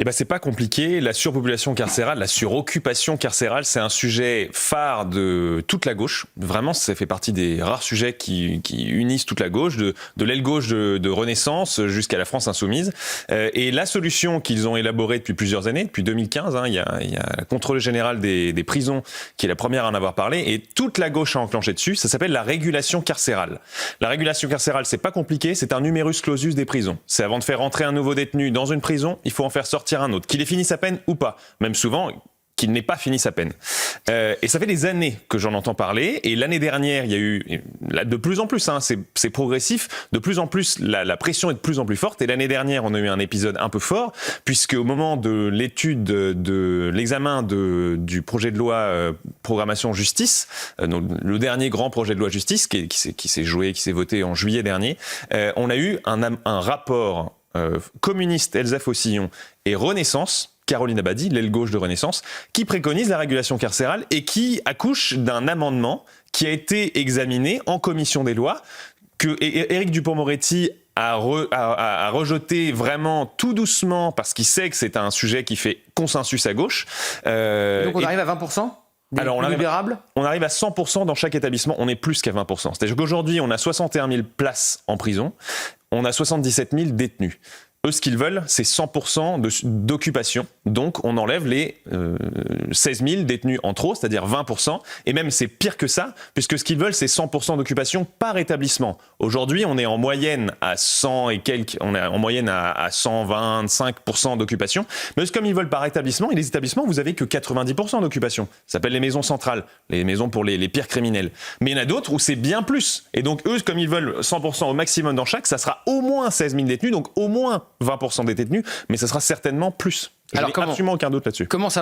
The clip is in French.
Eh ben, c'est pas compliqué. La surpopulation carcérale, la suroccupation carcérale, c'est un sujet phare de toute la gauche. Vraiment, ça fait partie des rares sujets qui unissent toute la gauche, de l'aile gauche de Renaissance jusqu'à la France insoumise. Et la solution qu'ils ont élaborée depuis plusieurs années, depuis 2015, il y a la Contrôle général des prisons qui est la première à en avoir parlé, et toute la gauche a enclenché dessus. Ça s'appelle la régulation carcérale. La régulation carcérale, c'est pas compliqué, c'est un numerus clausus des prisons. C'est avant de faire rentrer un nouveau détenu dans une prison, il faut en faire sortir un autre, qu'il ait fini sa peine ou pas, même souvent qu'il n'ait pas fini sa peine. Et ça fait des années que j'en entends parler, et l'année dernière, il y a eu, de plus en plus, c'est progressif, de plus en plus, la pression est de plus en plus forte, et l'année dernière, on a eu un épisode un peu fort, puisque au moment de l'étude, de l'examen du projet de loi programmation justice, le dernier grand projet de loi justice qui s'est voté en juillet dernier, on a eu un rapport communiste Elsa Faucillon et Renaissance, Caroline Abadie, l'aile gauche de Renaissance, qui préconise la régulation carcérale et qui accouche d'un amendement qui a été examiné en commission des lois, que Éric Dupond-Moretti a rejeté vraiment tout doucement parce qu'il sait que c'est un sujet qui fait consensus à gauche. Donc on arrive à 20% ? Alors on arrive à 100% dans chaque établissement, on est plus qu'à 20%. C'est-à-dire qu'aujourd'hui, on a 61 000 places en prison, on a 77 000 détenus. Eux, ce qu'ils veulent, c'est 100% d'occupation. Donc, on enlève les 16 000 détenus en trop, c'est-à-dire 20%. Et même, c'est pire que ça, puisque ce qu'ils veulent, c'est 100% d'occupation par établissement. Aujourd'hui, on est en moyenne à 100 et quelques, on est en moyenne à 125% d'occupation. Mais comme ils veulent par établissement, et les établissements, vous avez que 90% d'occupation. Ça s'appelle les maisons centrales, les maisons pour les pires criminels. Mais il y en a d'autres où c'est bien plus. Et donc, eux, comme ils veulent 100% au maximum dans chaque, ça sera au moins 16 000 détenus, donc au moins 20% des détenus, mais ça sera certainement plus. Je n'ai absolument aucun doute là-dessus. Comment ça va